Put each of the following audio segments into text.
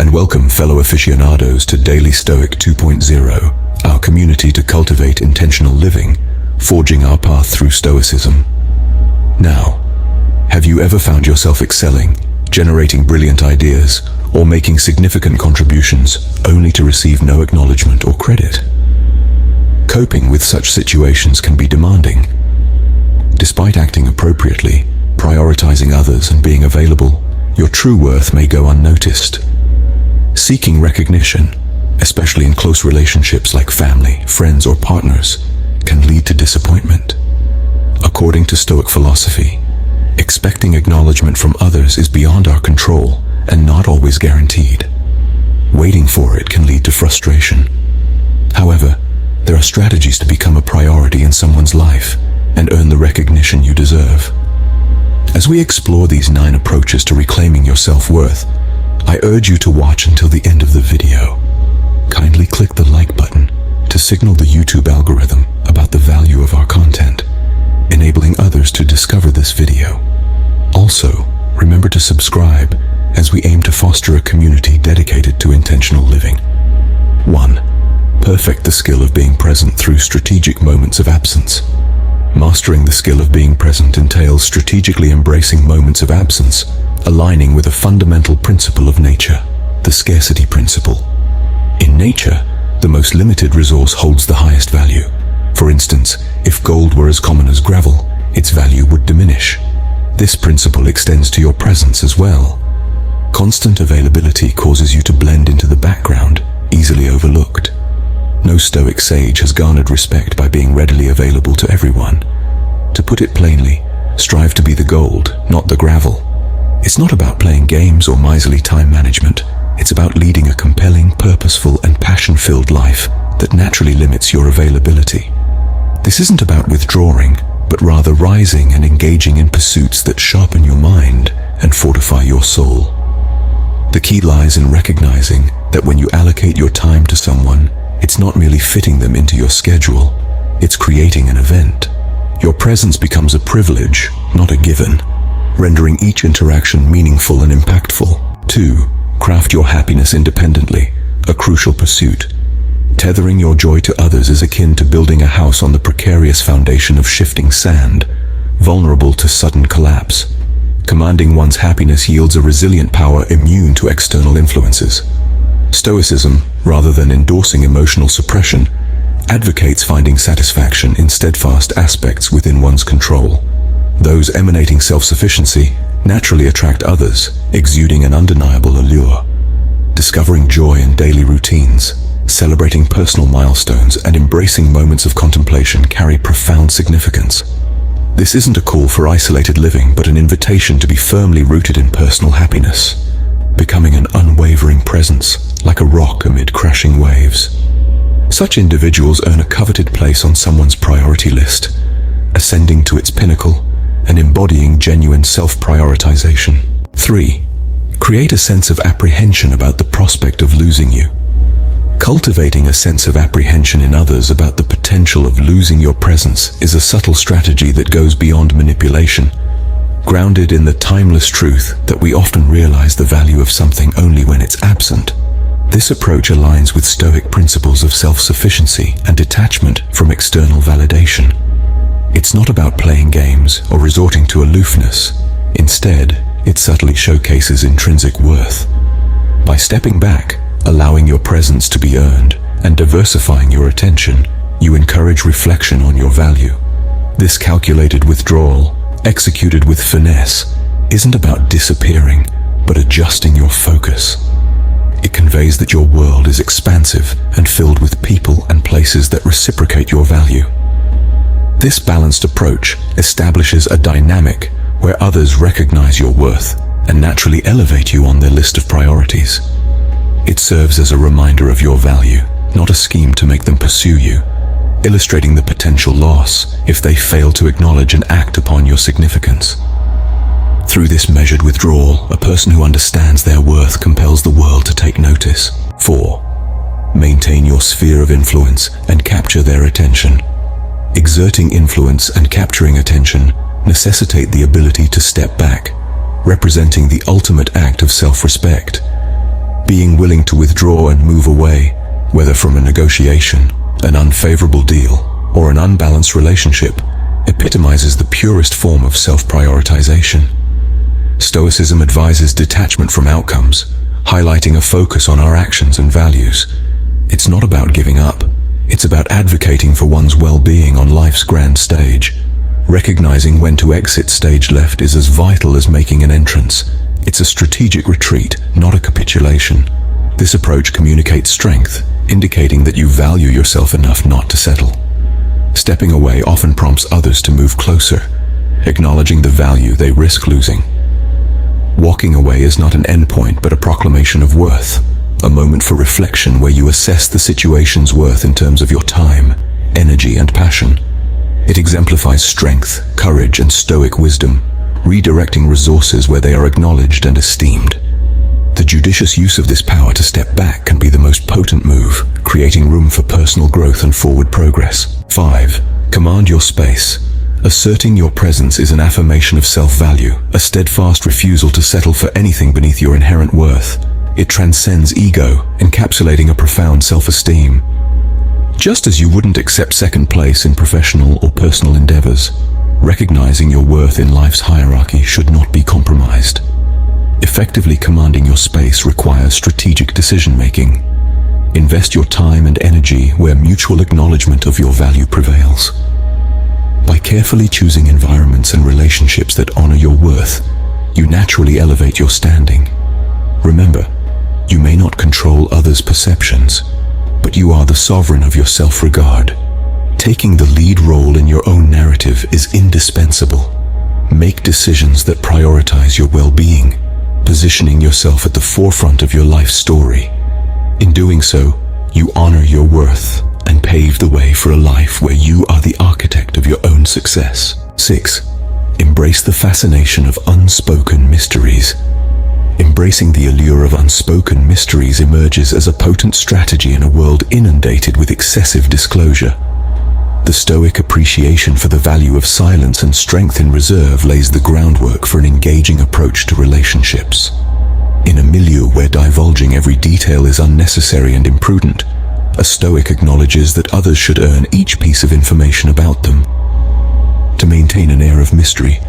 and welcome fellow aficionados to Daily Stoic 2.0, our community to cultivate intentional living, forging our path through Stoicism. Now, have you ever found yourself excelling, generating brilliant ideas, or making significant contributions only to receive no acknowledgement or credit? Coping with such situations can be demanding. Despite acting appropriately, prioritizing others and being available, your true worth may go unnoticed. Seeking recognition, especially in close relationships like family, friends, or partners, can lead to disappointment. According to Stoic philosophy, expecting acknowledgement from others is beyond our control and not always guaranteed. Waiting for it can lead to frustration. However, there are strategies to become a priority in someone's life and earn the recognition you deserve. As we explore these 9 approaches to reclaiming your self-worth, I urge you to watch until the end of the video. Kindly click the like button to signal the YouTube algorithm about the value of our content, enabling others to discover this video. Also, remember to subscribe as we aim to foster a community dedicated to intentional living. 1. Perfect the skill of being present through strategic moments of absence. Mastering the skill of being present entails strategically embracing moments of absence, aligning with a fundamental principle of nature, the scarcity principle. In nature, the most limited resource holds the highest value. For instance, if gold were as common as gravel, its value would diminish. This principle extends to your presence as well. Constant availability causes you to blend into the background, easily overlooked. No Stoic sage has garnered respect by being readily available to everyone. To put it plainly, strive to be the gold, not the gravel. It's not about playing games or miserly time management. It's about leading a compelling, purposeful, and passion-filled life that naturally limits your availability. This isn't about withdrawing, but rather rising and engaging in pursuits that sharpen your mind and fortify your soul. The key lies in recognizing that when you allocate your time to someone, it's not merely fitting them into your schedule, it's creating an event. Your presence becomes a privilege, not a given, rendering each interaction meaningful and impactful. 2. Craft your happiness independently, a crucial pursuit. Tethering your joy to others is akin to building a house on the precarious foundation of shifting sand, vulnerable to sudden collapse. Commanding one's happiness yields a resilient power immune to external influences. Stoicism, rather than endorsing emotional suppression, advocates finding satisfaction in steadfast aspects within one's control. Those emanating self-sufficiency naturally attract others, exuding an undeniable allure. Discovering joy in daily routines, celebrating personal milestones, and embracing moments of contemplation carry profound significance. This isn't a call for isolated living, but an invitation to be firmly rooted in personal happiness, becoming an unwavering presence, like a rock amid crashing waves. Such individuals earn a coveted place on someone's priority list, ascending to its pinnacle and embodying genuine self-prioritization. 3. Create a sense of apprehension about the prospect of losing you. Cultivating a sense of apprehension in others about the potential of losing your presence is a subtle strategy that goes beyond manipulation, grounded in the timeless truth that we often realize the value of something only when it's absent. This approach aligns with Stoic principles of self-sufficiency and detachment from external validation. It's not about playing games or resorting to aloofness. Instead, it subtly showcases intrinsic worth. By stepping back, allowing your presence to be earned, and diversifying your attention, you encourage reflection on your value. This calculated withdrawal, executed with finesse, isn't about disappearing, but adjusting your focus. It conveys that your world is expansive and filled with people and places that reciprocate your value. This balanced approach establishes a dynamic where others recognize your worth and naturally elevate you on their list of priorities. It serves as a reminder of your value, not a scheme to make them pursue you, illustrating the potential loss if they fail to acknowledge and act upon your significance. Through this measured withdrawal, a person who understands their worth compels the world to take notice. 4. Maintain your sphere of influence and capture their attention. Exerting influence and capturing attention necessitate the ability to step back, representing the ultimate act of self-respect. being willing to withdraw and move away, whether from a negotiation, an unfavorable deal, or an unbalanced relationship, epitomizes the purest form of self-prioritization. Stoicism advises detachment from outcomes, highlighting a focus on our actions and values. It's not about giving up. It's about advocating for one's well-being on life's grand stage. Recognizing when to exit stage left is as vital as making an entrance. It's a strategic retreat, not a capitulation. This approach communicates strength, indicating that you value yourself enough not to settle. Stepping away often prompts others to move closer, acknowledging the value they risk losing. Walking away is not an endpoint but a proclamation of worth, a moment for reflection where you assess the situation's worth in terms of your time, energy, and passion. It exemplifies strength, courage, and stoic wisdom, redirecting resources where they are acknowledged and esteemed. The judicious use of this power to step back can be the most potent move, creating room for personal growth and forward progress. 5. Command your space. Asserting your presence is an affirmation of self-value, a steadfast refusal to settle for anything beneath your inherent worth. It transcends ego, encapsulating a profound self-esteem. Just as you wouldn't accept second place in professional or personal endeavors, recognizing your worth in life's hierarchy should not be compromised. Effectively commanding your space requires strategic decision-making. Invest your time and energy where mutual acknowledgement of your value prevails. By carefully choosing environments and relationships that honor your worth, you naturally elevate your standing. Remember, you may not control others' perceptions, but you are the sovereign of your self-regard. Taking the lead role in your own narrative is indispensable. Make decisions that prioritize your well-being, positioning yourself at the forefront of your life story. In doing so, you honor your worth and pave the way for a life where you are the architect of your own success. 6. Embrace the fascination of unspoken mysteries. Embracing the allure of unspoken mysteries emerges as a potent strategy in a world inundated with excessive disclosure. The Stoic appreciation for the value of silence and strength in reserve lays the groundwork for an engaging approach to relationships. In a milieu where divulging every detail is unnecessary and imprudent, a Stoic acknowledges that others should earn each piece of information about them. To maintain an air of mystery,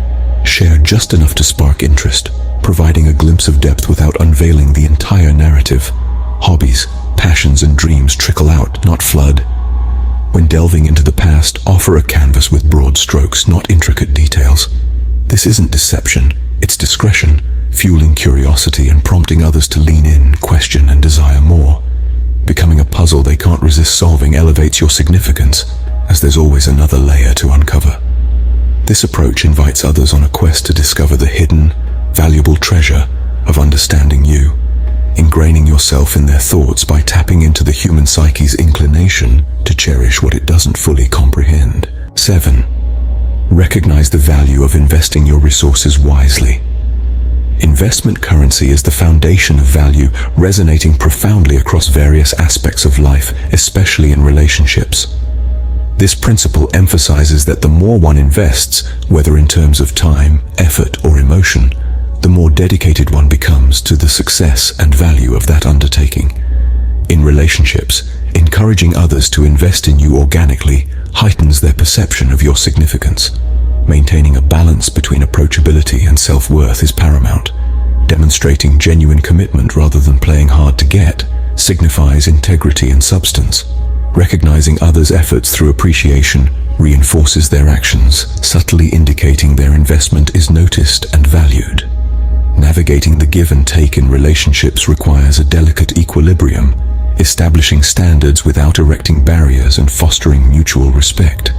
share just enough to spark interest, providing a glimpse of depth without unveiling the entire narrative. Hobbies, passions, and dreams trickle out, not flood. When delving into the past, offer a canvas with broad strokes, not intricate details. This isn't deception, it's discretion, fueling curiosity and prompting others to lean in, question, and desire more. Becoming a puzzle they can't resist solving elevates your significance, as there's always another layer to uncover. This approach invites others on a quest to discover the hidden, valuable treasure of understanding you, ingraining yourself in their thoughts by tapping into the human psyche's inclination to cherish what it doesn't fully comprehend. 7. Recognize the value of investing your resources wisely. Investment currency is the foundation of value, resonating profoundly across various aspects of life, especially in relationships. This principle emphasizes that the more one invests, whether in terms of time, effort, or emotion, the more dedicated one becomes to the success and value of that undertaking. In relationships, encouraging others to invest in you organically heightens their perception of your significance. Maintaining a balance between approachability and self-worth is paramount. Demonstrating genuine commitment rather than playing hard to get signifies integrity and substance. Recognizing others' efforts through appreciation reinforces their actions, subtly indicating their investment is noticed and valued. Navigating the give and take in relationships requires a delicate equilibrium, establishing standards without erecting barriers and fostering mutual respect.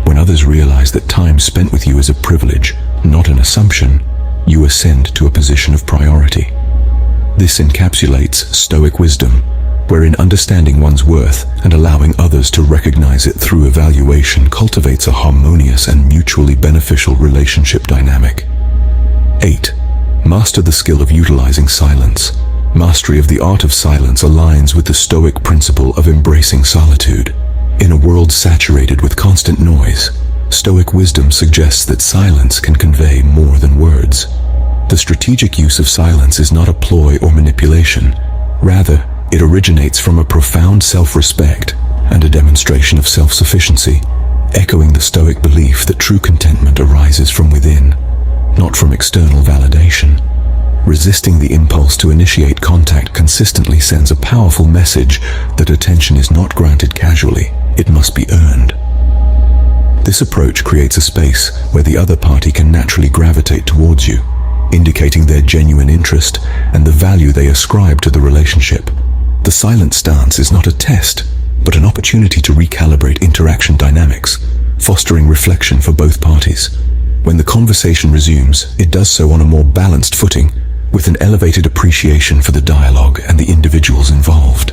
When others realize that time spent with you is a privilege, not an assumption, you ascend to a position of priority. This encapsulates Stoic wisdom, wherein understanding one's worth and allowing others to recognize it through evaluation cultivates a harmonious and mutually beneficial relationship dynamic. 8. Master the skill of utilizing silence. Mastery of the art of silence aligns with the Stoic principle of embracing solitude. In a world saturated with constant noise, Stoic wisdom suggests that silence can convey more than words. The strategic use of silence is not a ploy or manipulation. Rather, it originates from a profound self-respect and a demonstration of self-sufficiency, echoing the Stoic belief that true contentment arises from within, not from external validation. Resisting the impulse to initiate contact consistently sends a powerful message that attention is not granted casually, it must be earned. This approach creates a space where the other party can naturally gravitate towards you, indicating their genuine interest and the value they ascribe to the relationship. The silent stance is not a test, but an opportunity to recalibrate interaction dynamics, fostering reflection for both parties. When the conversation resumes, it does so on a more balanced footing, with an elevated appreciation for the dialogue and the individuals involved.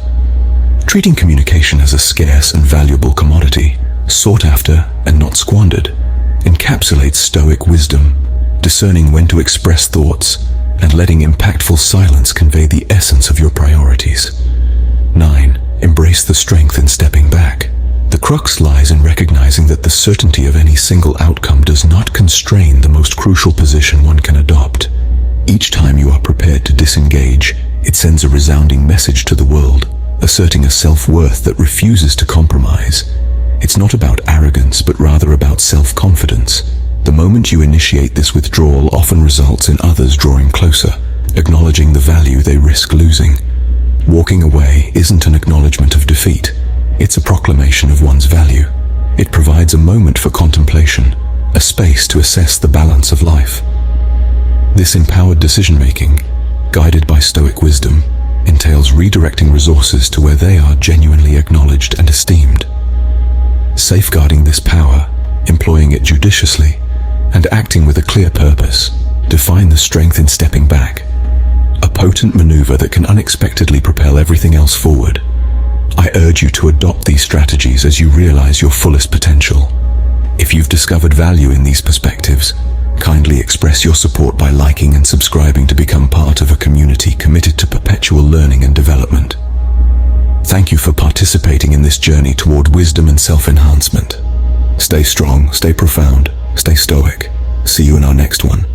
Treating communication as a scarce and valuable commodity, sought after and not squandered, encapsulates Stoic wisdom, discerning when to express thoughts and letting impactful silence convey the essence of your priorities. 9. Embrace the strength in stepping back. The crux lies in recognizing that the certainty of any single outcome does not constrain the most crucial position one can adopt. Each time you are prepared to disengage, it sends a resounding message to the world, asserting a self-worth that refuses to compromise. It's not about arrogance, but rather about self-confidence. The moment you initiate this withdrawal often results in others drawing closer, acknowledging the value they risk losing. Walking away isn't an acknowledgement of defeat. It's a proclamation of one's value. It provides a moment for contemplation, a space to assess the balance of life. This empowered decision-making, guided by Stoic wisdom, entails redirecting resources to where they are genuinely acknowledged and esteemed. Safeguarding this power, employing it judiciously, and acting with a clear purpose, define the strength in stepping back, a potent maneuver that can unexpectedly propel everything else forward. I urge you to adopt these strategies as you realize your fullest potential. If you've discovered value in these perspectives, kindly express your support by liking and subscribing to become part of a community committed to perpetual learning and development. Thank you for participating in this journey toward wisdom and self-enhancement. Stay strong, stay profound, stay stoic. See you in our next one.